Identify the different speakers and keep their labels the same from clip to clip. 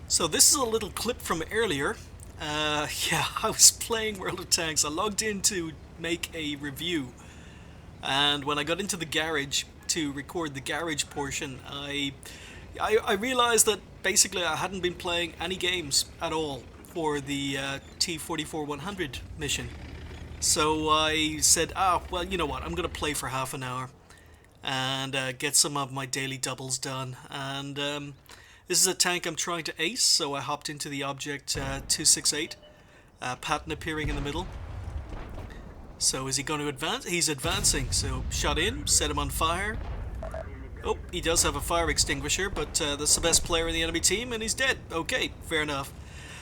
Speaker 1: So this is a little clip from earlier. Yeah, I was playing World of Tanks. I logged in to make a review, and when I got into the garage to record the garage portion, I realized that basically I hadn't been playing any games at all for the T-44-100 mission. So I said, well, you know what? I'm gonna play for half an hour and get some of my daily doubles done. And this is a tank I'm trying to ace, so I hopped into the object 268, pattern appearing in the middle. So is he going to advance? He's advancing, so shot in, set him on fire. Oh, he does have a fire extinguisher, but that's the best player in the enemy team, and he's dead. Okay, fair enough.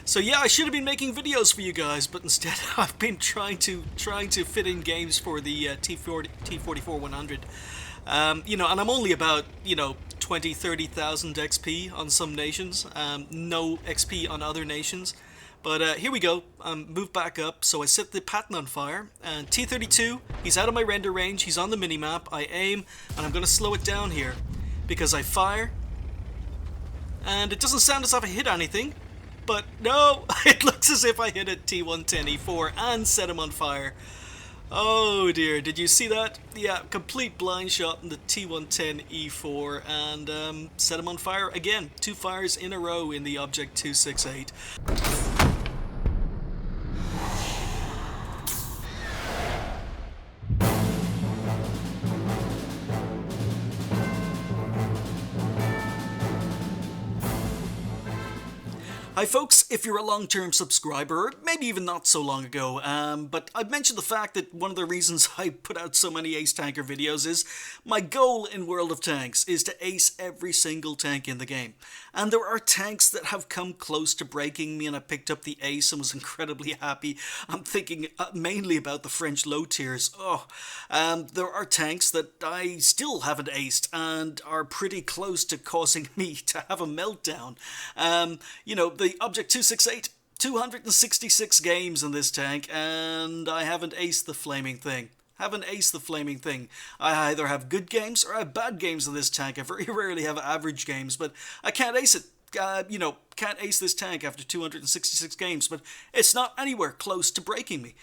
Speaker 1: So yeah, I should have been making videos for you guys, but instead I've been trying to fit in games for the T-44-100. And I'm only about 20, 30,000 XP on some nations. No XP on other nations. But here we go. Move back up. So I set the pattern on fire. And T-32, he's out of my render range. He's on the minimap. I aim, and I'm going to slow it down here because I fire. And it doesn't sound as if I hit anything. But no, it looks as if I hit a T-110E4 and set him on fire. Oh dear, did you see that? Yeah, complete blind shot in the T-110E4 and set him on fire again. 2 fires in a row in the Object 268. Hi folks, if you're a long-term subscriber, or maybe even not so long ago, but I've mentioned the fact that one of the reasons I put out so many Ace Tanker videos is my goal in World of Tanks is to ace every single tank in the game. And there are tanks that have come close to breaking me, and I picked up the ace and was incredibly happy. I'm thinking mainly about the French low tiers. There are tanks that I still haven't aced and are pretty close to causing me to have a meltdown. The Object 268, 266 games in this tank, and I haven't aced the flaming thing. I either have good games or I have bad games in this tank. I very rarely have average games, but I can't ace it. Can't ace this tank after 266 games, but it's not anywhere close to breaking me.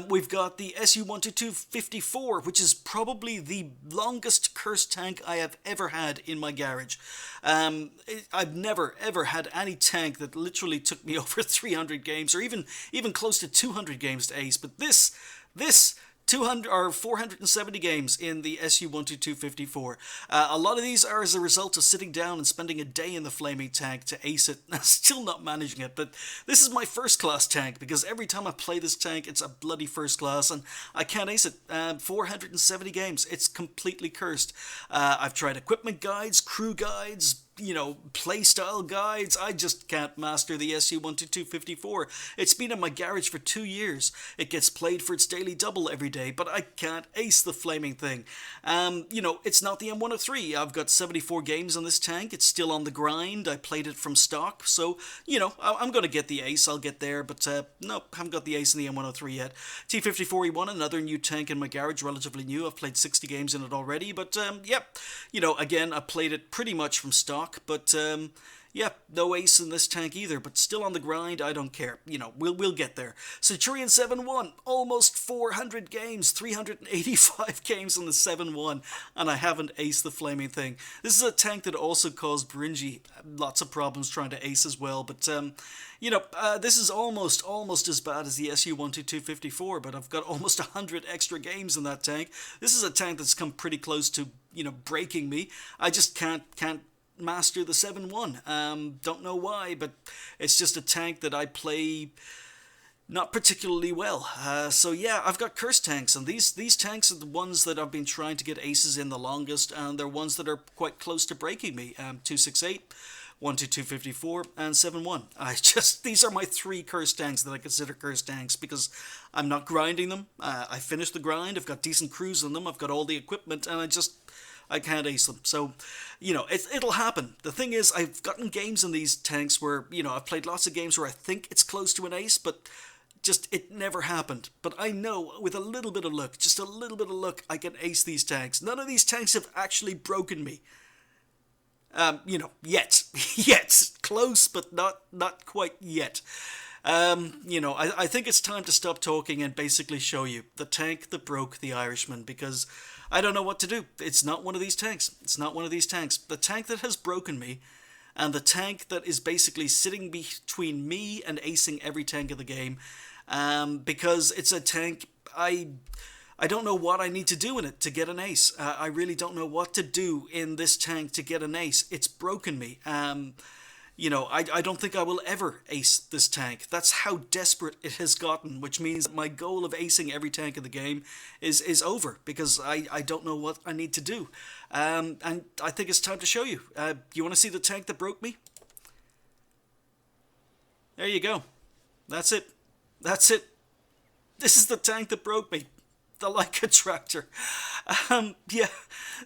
Speaker 1: We've got the SU-122-54, which is probably the longest cursed tank I have ever had in my garage. I've never, ever had any tank that literally took me over 300 games, or even close to 200 games to ace, but this 200 or 470 games in the SU-122-54. A lot of these are as a result of sitting down and spending a day in the flaming tank to ace it. Still not managing it, but this is my first class tank because every time I play this tank, it's a bloody first class, and I can't ace it. 470 games. It's completely cursed. I've tried equipment guides, crew guides, playstyle guides. I just can't master the SU-122-54. It's been in my garage for 2 years. It gets played for its daily double every day, but I can't ace the flaming thing. It's not the M103. I've got 74 games on this tank. It's still on the grind. I played it from stock, so, I'm going to get the ace. I'll get there, but no, haven't got the ace in the M103 yet. T-54E1, another new tank in my garage, relatively new. I've played 60 games in it already, but, again, I played it pretty much from stock. But no ace in this tank either, but still on the grind. I don't care. We'll get there. Centurion 7-1, almost 400 games, 385 games on the 7-1, and I haven't aced the flaming thing. This is a tank that also caused Bringy lots of problems trying to ace as well, but this is almost as bad as the SU-122-54, but I've got almost 100 extra games in that tank. This is a tank that's come pretty close to, breaking me. I just can't master the 7-1. Don't know why, but it's just a tank that I play not particularly well. So yeah, I've got cursed tanks, and these tanks are the ones that I've been trying to get aces in the longest, and they're ones that are quite close to breaking me. 268, 122-54, and 7-1. These are my 3 cursed tanks that I consider cursed tanks because I'm not grinding them. I finished the grind, I've got decent crews on them, I've got all the equipment, and I can't ace them. So, it'll happen. The thing is, I've gotten games in these tanks where, I've played lots of games where I think it's close to an ace, but it never happened. But I know, with a little bit of luck, just a little bit of luck, I can ace these tanks. None of these tanks have actually broken me. Yet. Yet. close, but not quite yet. I think it's time to stop talking and basically show you the tank that broke the Irishman, because I don't know what to do. It's not one of these tanks. It's not one of these tanks. The tank that has broken me, and the tank that is basically sitting between me and acing every tank of the game, because it's a tank I don't know what I need to do in it to get an ace. I really don't know what to do in this tank to get an ace. It's broken me. I don't think I will ever ace this tank. That's how desperate it has gotten, which means that my goal of acing every tank in the game is over, because I don't know what I need to do. And I think it's time to show you. You want to see the tank that broke me? There you go. That's it. That's it. This is the tank that broke me. The Leica tractor.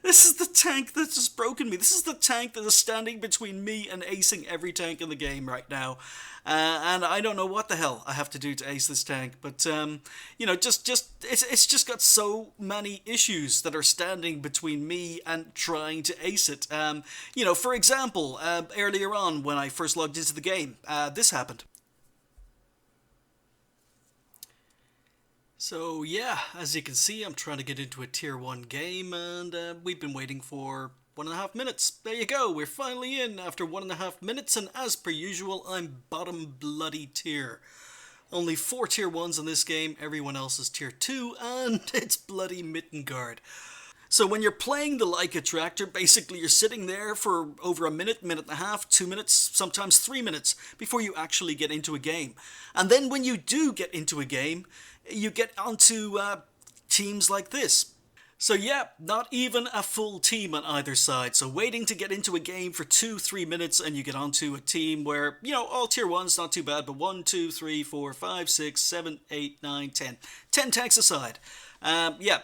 Speaker 1: This is the tank that's just broken me. This is the tank that is standing between me and acing every tank in the game right now. And I don't know what the hell I have to do to ace this tank, but it's just got so many issues that are standing between me and trying to ace it. For example, earlier on when I first logged into the game, this happened. So yeah, as you can see, I'm trying to get into a tier 1 game, and we've been waiting for 1.5 minutes. There you go, we're finally in after 1.5 minutes, and as per usual, I'm bottom bloody tier. Only 4 tier 1s in this game, everyone else is tier 2, and it's bloody mitten guard. So when you're playing the Leica tractor, basically you're sitting there for over a minute, minute and a half, 2 minutes, sometimes 3 minutes before you actually get into a game. And then when you do get into a game, you get onto teams like this. So yeah, not even a full team on either side. So waiting to get into a game for 2-3 minutes, and you get onto a team where, all tier 1's not too bad, but 1, 2, 3, 4, 5, 6, 7, 8, 9, 10. 10 tanks aside.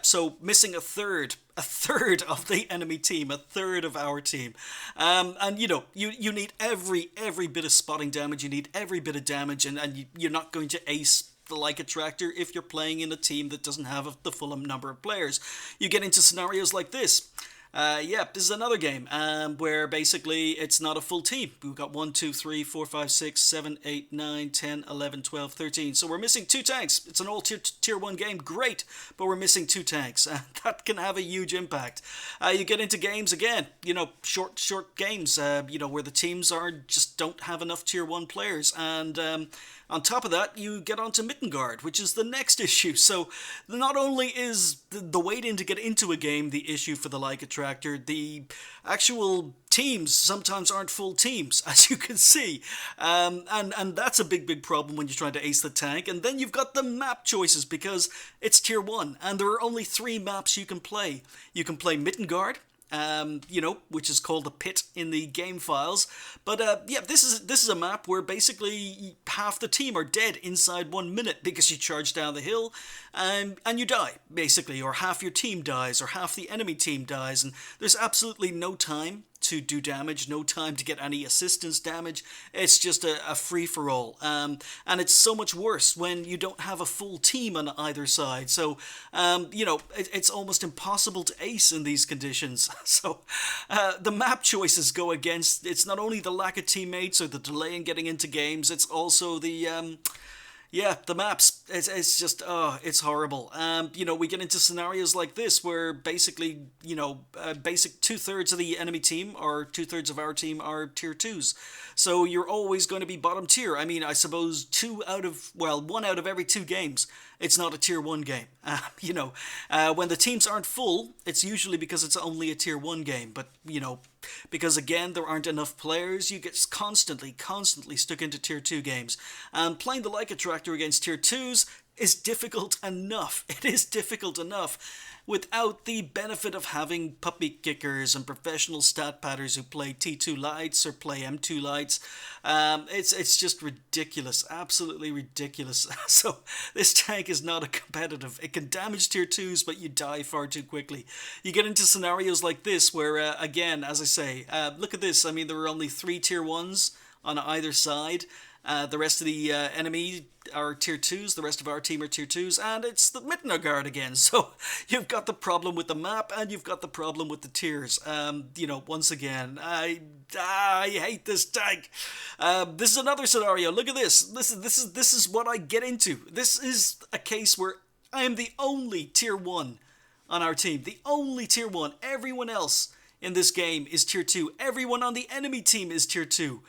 Speaker 1: So missing a third of the enemy team, a third of our team. You need every bit of spotting damage, you need every bit of damage, and you're not going to ace the Leica tractor if you're playing in a team that doesn't have the full number of players. You get into scenarios like this. This is another game where basically it's not a full team. We've got 1, 2, 3, 4, 5, 6, 7, 8, 9, 10, 11, 12, 13. So we're missing 2 tanks. It's an all tier 1 game, great, but we're missing 2 tanks. That can have a huge impact. You get into games again, short games, where the teams don't have enough tier 1 players, and on top of that, you get onto mitten guard, which is the next issue. So not only is the wait-in to get into a game the issue for the Leica tractor, the actual teams sometimes aren't full teams, as you can see. And that's a big problem when you're trying to ace the tank. And then you've got the map choices, because it's tier 1, and there are only 3 maps you can play. You can play mitten guard, which is called the pit in the game files. But this is a map where basically half the team are dead inside 1 minute because you charge down the hill and you die, basically, or half your team dies, or half the enemy team dies, and there's absolutely no time to do damage, no time to get any assistance damage. It's just a free-for-all. And it's so much worse when you don't have a full team on either side. So, it's almost impossible to ace in these conditions. So, the map choices go against, it's not only the lack of teammates or the delay in getting into games, it's also the maps. It's just, it's horrible. We get into scenarios like this where basically, basic 2/3 of the enemy team or 2/3 of our team are tier 2s. So you're always going to be bottom tier. I mean, I suppose 1 out of every 2 games, it's not a tier 1 game. When the teams aren't full, it's usually because it's only a tier 1 game. But, because again, there aren't enough players, you get constantly stuck into tier 2 games. And playing the Leica tractor against tier 2s is difficult enough. It is difficult enough without the benefit of having puppy kickers and professional stat padders who play T2 lights or play M2 lights. It's just ridiculous, absolutely ridiculous. So this tank is not a competitive. It can damage tier 2s, but you die far too quickly. You get into scenarios like this where, again, as I say, look at this. I mean, there are only 3 tier 1s on either side, The rest of the enemy are tier 2s, the rest of our team are tier 2s, and it's the Mittengard again. So you've got the problem with the map, and you've got the problem with the tiers. You know, once again, I hate this tank. This is another scenario. Look at this. This is what I get into. This is a case where I am the only tier 1 on our team. The only tier 1. Everyone else in this game is tier 2. Everyone on the enemy team is tier 2.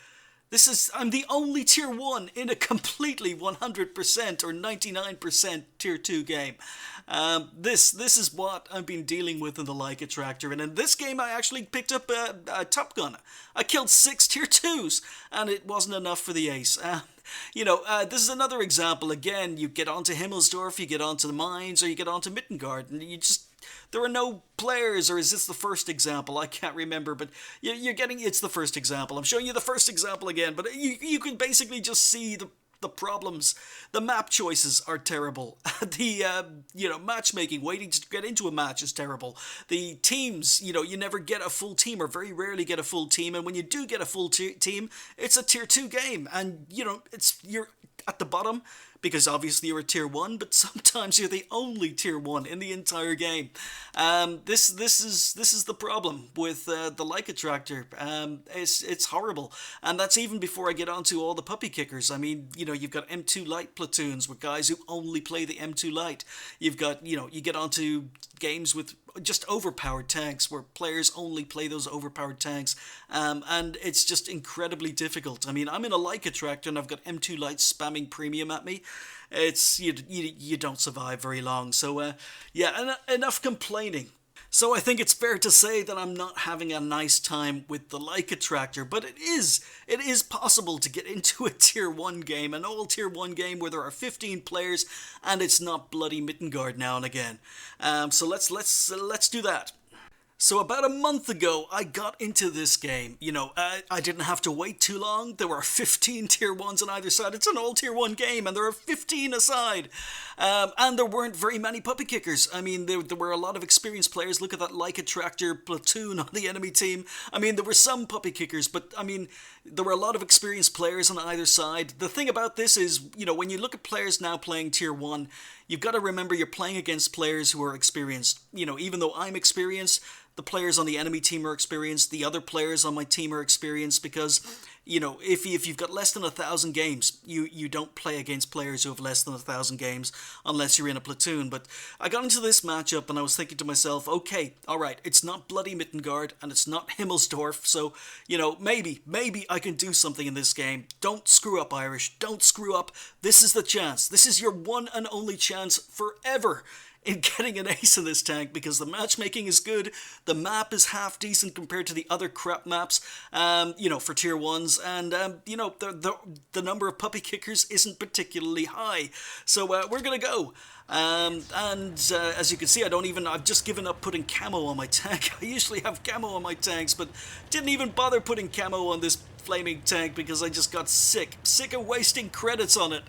Speaker 1: I'm the only tier 1 in a completely 100% or 99% tier 2 game. This is what I've been dealing with in the Like Attractor, and in this game I actually picked up a Top Gun. I killed 6 tier 2s, and it wasn't enough for the ace. You know, this is another example. Again, you get onto Himmelsdorf, you get onto the mines, or you get onto Mittengard, and there are no players, or is this the first example? I can't remember, but it's the first example. I'm showing you the first example again, but you can basically just see the problems. The map choices are terrible. The matchmaking, waiting to get into a match is terrible. The teams, you never get a full team, or very rarely get a full team, and when you do get a full team, it's a tier 2 game, and you're at the bottom because obviously you're a tier 1, but sometimes you're the only tier 1 in the entire game. This is the problem with the Like Attractor. It's horrible, and that's even before I get onto all the puppy kickers. I mean, you've got M2 Light platoons with guys who only play the M2 Light. You've got, you get onto games with just overpowered tanks where players only play those overpowered tanks, and it's just incredibly difficult. I mean, I'm in a Like Attractor and I've got M2 Light spamming premium at me. It's you don't survive very long. So yeah, enough complaining. So I think it's fair to say that I'm not having a nice time with the Like Attractor, but it is possible to get into a tier 1 game, an all tier 1 game where there are 15 players and it's not bloody Mittengard now and again. So let's do that. So about a month ago, I got into this game. I didn't have to wait too long. There were 15 tier 1s on either side. It's an all tier 1 game, and there are 15 aside. And there weren't very many puppy kickers. I mean, there were a lot of experienced players. Look at that Like Attractor platoon on the enemy team. I mean, there were some puppy kickers, but I mean, there were a lot of experienced players on either side. The thing about this is, when you look at players now playing tier 1, you've got to remember you're playing against players who are experienced. Even though I'm experienced, the players on the enemy team are experienced, the other players on my team are experienced, because, if you've got less than 1,000 games, you don't play against players who have less than 1,000 games unless you're in a platoon. But I got into this matchup and I was thinking to myself, okay, alright, it's not bloody Mittengard and it's not Himmelsdorf, so, maybe I can do something in this game. Don't screw up, Irish. Don't screw up. This is the chance. This is your one and only chance forever in getting an ace in this tank, because the matchmaking is good, the map is half decent compared to the other crap maps, for tier 1s, and, the number of puppy kickers isn't particularly high. So we're gonna go. As you can see, I've just given up putting camo on my tank. I usually have camo on my tanks, but didn't even bother putting camo on this flaming tank because I just got sick of wasting credits on it.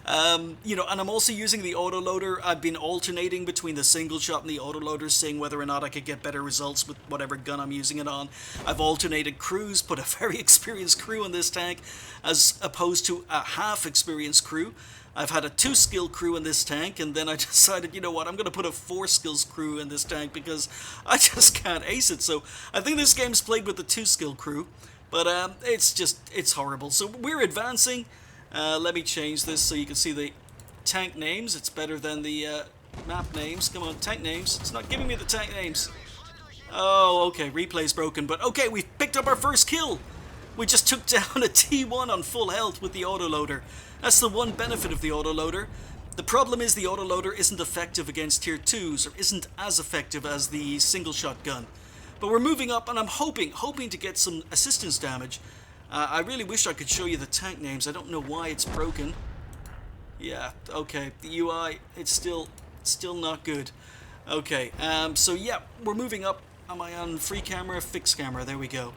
Speaker 1: And I'm also using the autoloader. I've been alternating between the single shot and the autoloader, seeing whether or not I could get better results with whatever gun I'm using it on. I've alternated crews, put a very experienced crew on this tank as opposed to a half experienced crew. I've had a 2-skill crew in this tank, and then I decided, I'm going to put a 4-skills crew in this tank because I just can't ace it. So I think this game's played with the 2-skill crew, but it's horrible. So we're advancing. Let me change this so you can see the tank names. It's better than the map names. Come on, tank names. It's not giving me the tank names. Oh, okay, replay's broken, but okay, we've picked up our first kill. We just took down a T1 on full health with the autoloader. That's the one benefit of the autoloader. The problem is the autoloader isn't effective against tier 2s, or isn't as effective as the single shot gun. But we're moving up, and I'm hoping to get some assistance damage. I really wish I could show you the tank names. I don't know why it's broken. Yeah, okay, the UI, it's still not good. Okay, so yeah, we're moving up. Am I on free camera? Fixed camera, there we go.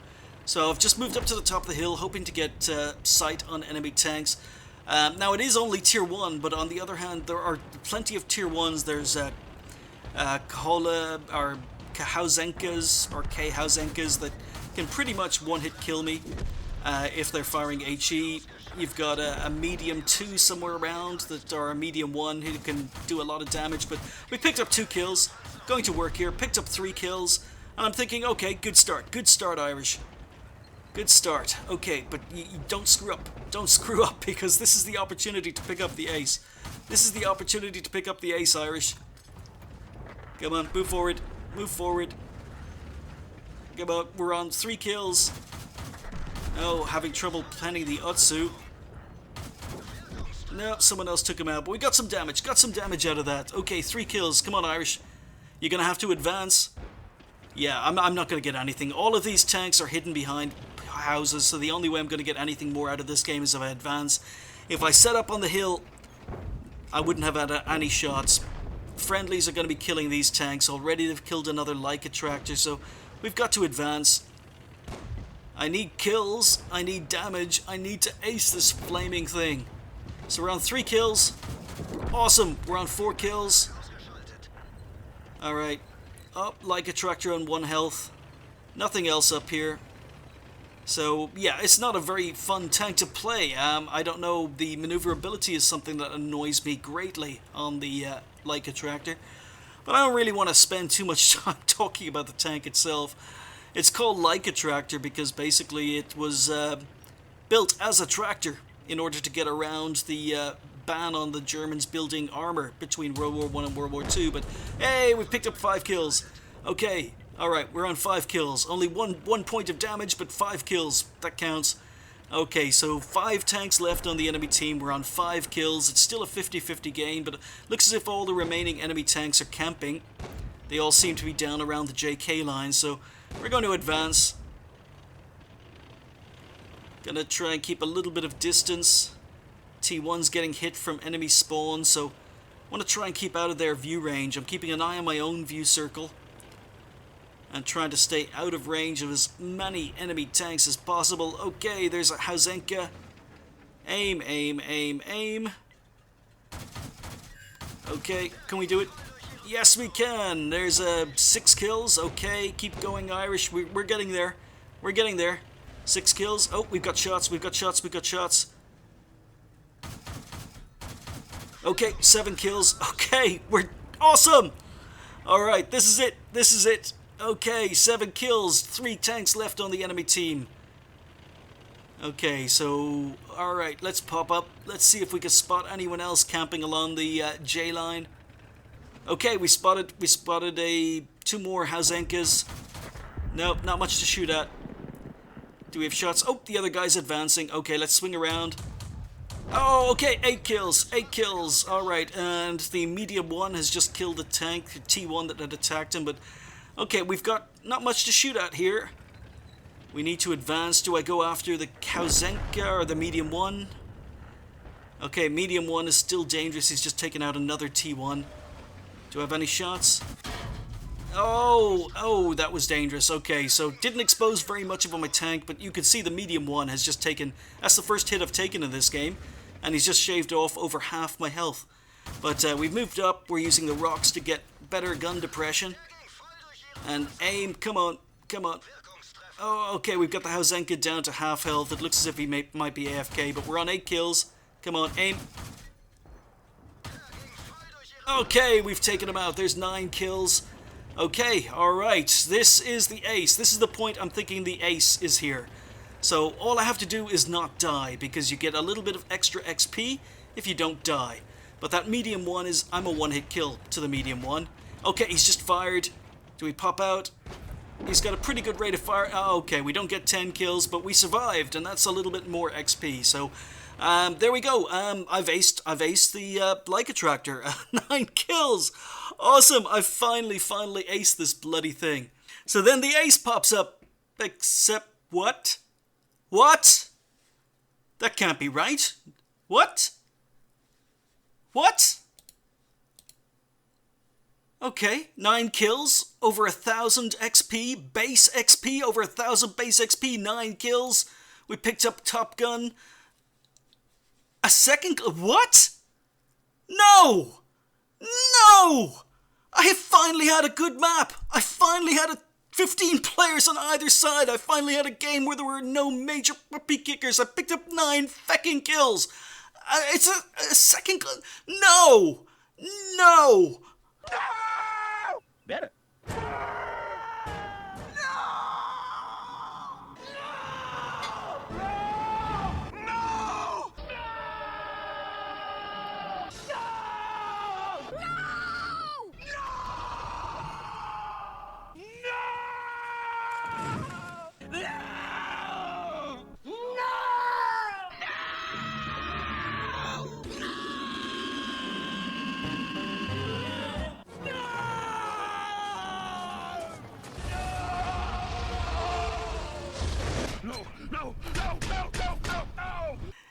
Speaker 1: So I've just moved up to the top of the hill, hoping to get sight on enemy tanks. Now it is only tier 1, but on the other hand, there are plenty of tier 1s. There's Kola or Kahausenkas or Khausenkas that can pretty much one-hit kill me. if they're firing HE. You've got a medium 2 somewhere around, or a medium 1 who can do a lot of damage, but we picked up 2 kills, going to work here, picked up 3 kills, and I'm thinking, okay, good start, Irish. Good start. Okay, but you don't screw up. Don't screw up, because this is the opportunity to pick up the ace. This is the opportunity to pick up the ace, Irish. Come on, move forward. Move forward. Come on, we're on 3 kills. Oh, having trouble planning the Utsu. No, someone else took him out, but we got some damage. Got some damage out of that. Okay, 3 kills. Come on, Irish. You're going to have to advance. Yeah, I'm not going to get anything. All of these tanks are hidden behind houses, so the only way I'm going to get anything more out of this game is if I advance. If I set up on the hill, I wouldn't have had any shots. Friendlies are going to be killing these tanks. Already they've killed another Leica tractor, so we've got to advance. I need kills, I need damage, I need to ace this flaming thing. So we're on 3 kills. Awesome, we're on 4 kills. Alright. Oh, Leica tractor on 1 health. Nothing else up here. So, yeah, it's not a very fun tank to play. I don't know, the maneuverability is something that annoys me greatly on the Leica tractor. But I don't really want to spend too much time talking about the tank itself. It's called Leica tractor because basically it was built as a tractor in order to get around the ban on the Germans building armor between World War I and World War II. But hey, we picked up 5 kills. Okay, alright, we're on 5 kills. Only one point of damage, but 5 kills. That counts. Okay, so 5 tanks left on the enemy team. We're on 5 kills. It's still a 50-50 game, but it looks as if all the remaining enemy tanks are camping. They all seem to be down around the JK line, so we're going to advance. Gonna try and keep a little bit of distance. T1's getting hit from enemy spawn, so I want to try and keep out of their view range. I'm keeping an eye on my own view circle and trying to stay out of range of as many enemy tanks as possible. Okay, there's a Hausenka. Aim, aim, aim, aim. Okay, can we do it? Yes, we can. There's 6 kills. Okay, keep going, Irish. We're getting there. We're getting there. 6 kills. Oh, we've got shots. We've got shots. We've got shots. Okay, 7 kills. Okay, we're awesome. All right, this is it. This is it. Okay, 7 kills. 3 tanks left on the enemy team. Okay, so all right, let's pop up. Let's see if we can spot anyone else camping along the J line. Okay, we spotted 2 more Hausenkas. Nope, not much to shoot at. Do we have shots? Oh, the other guy's advancing. Okay, let's swing around. Oh, okay, 8 kills. 8 kills. All right, and the medium 1 has just killed the tank, T1 that had attacked him. But okay, we've got not much to shoot at here. We need to advance. Do I go after the Hausenka or the medium 1? Okay, medium 1 is still dangerous. He's just taken out another T1. Do I have any shots? Oh, that was dangerous. Okay, so didn't expose very much of on my tank, but you can see the medium 1 has just taken... That's the first hit I've taken in this game, and he's just shaved off over half my health. But we've moved up. We're using the rocks to get better gun depression. And aim. Come on. Come on. Oh, okay, we've got the Hausenka down to half health. It looks as if he might be AFK, but we're on 8 kills. Come on, aim. Okay, we've taken him out. There's 9 kills. Okay, alright. This is the ace. This is the point I'm thinking the ace is here. So all I have to do is not die, because you get a little bit of extra XP if you don't die. But that medium 1 is... I'm a one-hit kill to the medium 1. Okay, he's just fired. Do we pop out? He's got a pretty good rate of fire. Oh, okay, we don't get 10 kills, but we survived, and that's a little bit more XP. So, there we go. I've aced the Leica tractor. 9 kills. Awesome. I finally aced this bloody thing. So then the ace pops up. Except what? What? That can't be right. What? What? Okay, 9 kills, over 1,000 XP, base XP, over 1,000 base XP, 9 kills. We picked up Top Gun. A second... What? No! No! I have finally had a good map. I finally had a 15 players on either side. I finally had a game where there were no major puppy kickers. I picked up 9 fecking kills. It's a second... No! No!
Speaker 2: No! Better.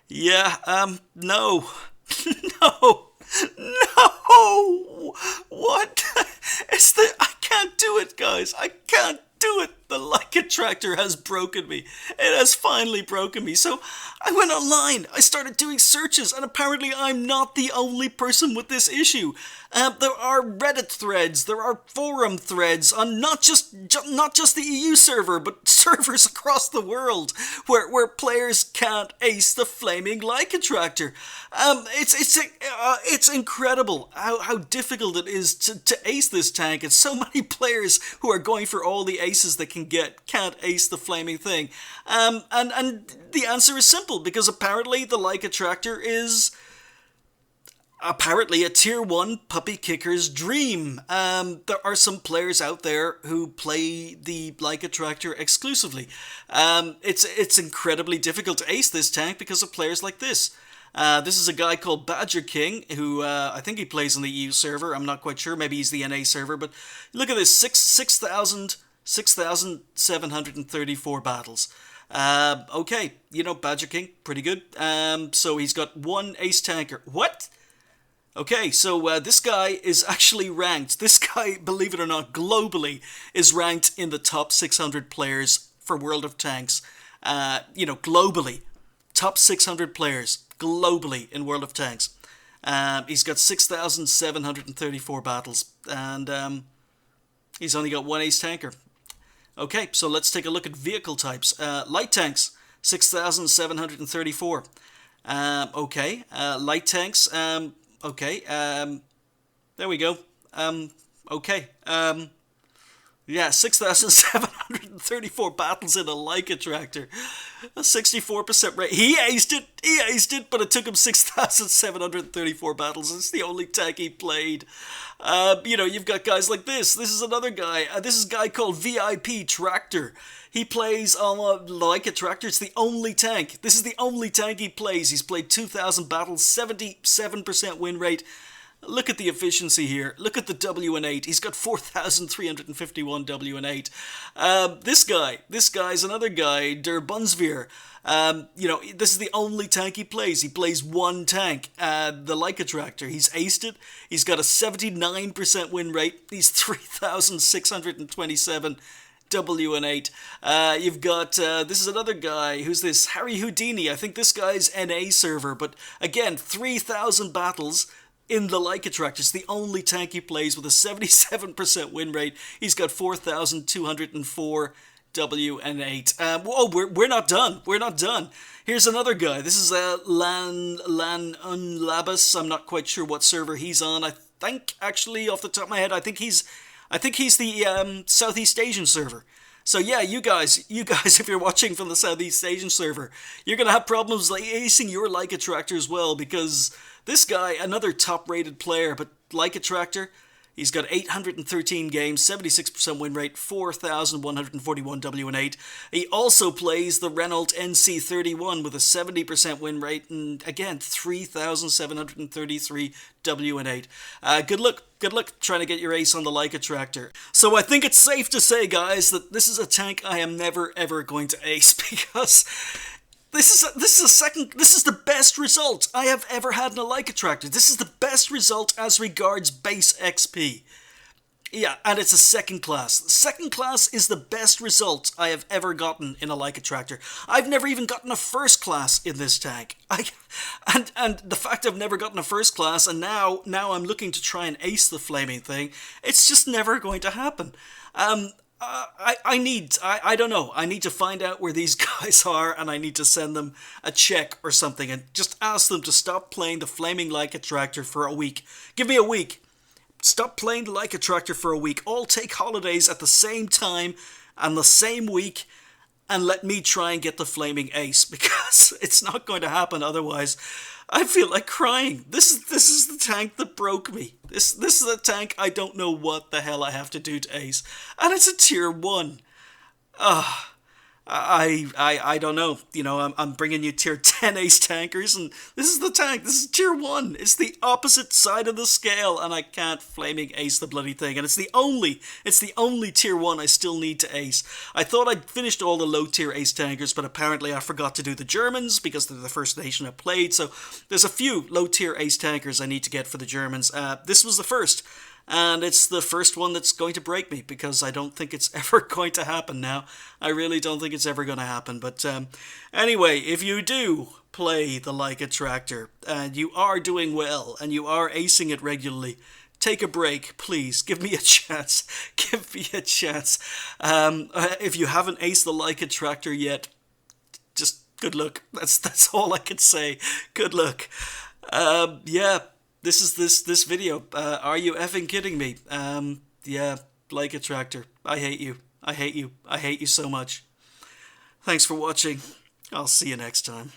Speaker 1: Yeah, no. No. No! What? I can't do it, guys. I can't do it. The like attractor has broken me. It has finally broken me. So I went online. I started doing searches, and apparently I'm not the only person with this issue. There are Reddit threads, there are forum threads on not just the EU server, but servers across the world where players can't ace the flaming like attractor. It's incredible how difficult it is to ace this tank, and so many players who are going for all the aces they can get can't ace the flaming thing. And the answer is simple, because apparently the like attractor is apparently a tier 1 puppy kicker's dream. There are some players out there who play the like attractor exclusively. It's incredibly difficult to ace this tank because of players like this. This is a guy called Badger King, who I think he plays on the EU server. I'm not quite sure. Maybe he's the NA server. But look at this, 6,734 battles. Okay, Badger King, pretty good. So he's got 1 ace tanker. What? Okay, so this guy is actually ranked. This guy, believe it or not, globally is ranked in the top 600 players for World of Tanks. Globally. Top 600 players globally in World of Tanks. He's got 6,734 battles. And he's only got 1 ace tanker. Okay, so let's take a look at vehicle types. Light tanks, 6,734. Okay, light tanks... Okay, there we go. Okay, yeah, 6,734 battles in a like attractor. A 64% rate. He aced it, but it took him 6,734 battles. It's the only tank he played. You've got guys like this. This is another guy. This is a guy called VIP Tractor. He plays on a like attractor. It's the only tank. This is the only tank he plays. He's played 2,000 battles, 77% win rate. Look at the efficiency here. Look at the WN8. He's got 4,351 WN8. This guy's another guy, Der Bunsveer. This is the only tank he plays. He plays 1 tank, the like attractor. He's aced it. He's got a 79% win rate. He's 3,627 WN8. You've got, this is another guy. Who's this? Harry Houdini. I think this guy's NA server. But again, 3,000 battles in the like attractor. It's the only tank he plays with a 77% win rate. He's got 4,204 WN8. We're not done. We're not done. Here's another guy. This is Lan Unlabus. I'm not quite sure what server he's on. I think, actually, off the top of my head, I think he's the Southeast Asian server. So yeah, you guys, if you're watching from the Southeast Asian server, you're gonna have problems like acing your like attractor as well, because this guy, another top-rated player, but like attractor, he's got 813 games, 76% win rate, 4,141 WN8. He also plays the Renault NC31 with a 70% win rate, and again, 3,733 WN8. Good luck trying to get your ace on the like attractor. So I think it's safe to say, guys, that this is a tank I am never ever going to ace, because This is the best result I have ever had in a like attractor. This is the best result as regards base XP. Yeah, and it's a second class. Second class is the best result I have ever gotten in a like attractor. I've never even gotten a first class in this tank. And the fact I've never gotten a first class, and now I'm looking to try and ace the flaming thing, it's just never going to happen. I don't know. I need to find out where these guys are, and I need to send them a check or something and just ask them to stop playing the Flaming Like Attractor for a week. Give me a week. Stop playing the Like Attractor for a week. All take holidays at the same time and the same week, and let me try and get the Flaming Ace, because it's not going to happen otherwise. I feel like crying. This is the tank that broke me. This is the tank I don't know what the hell I have to do to ace. And it's a tier 1. I don't know. You know, I'm bringing you tier 10 ace tankers, and this is the tank. This is tier 1. It's the opposite side of the scale, and I can't flaming ace the bloody thing. And it's the only tier 1 I still need to ace. I thought I'd finished all the low tier ace tankers, but apparently I forgot to do the Germans because they're the first nation I played. So there's a few low tier ace tankers I need to get for the Germans. This was the first. And it's the first one that's going to break me, because I don't think it's ever going to happen now. I really don't think it's ever going to happen. But anyway, if you do play the Like Attractor and you are doing well and you are acing it regularly, take a break, please. Give me a chance. Give me a chance. If you haven't aced the Like Attractor yet, just good luck. That's all I can say. Good luck. Yeah. This is this video. Are you effing kidding me? Yeah, Like Attractor. I hate you. I hate you. I hate you so much. Thanks for watching. I'll see you next time.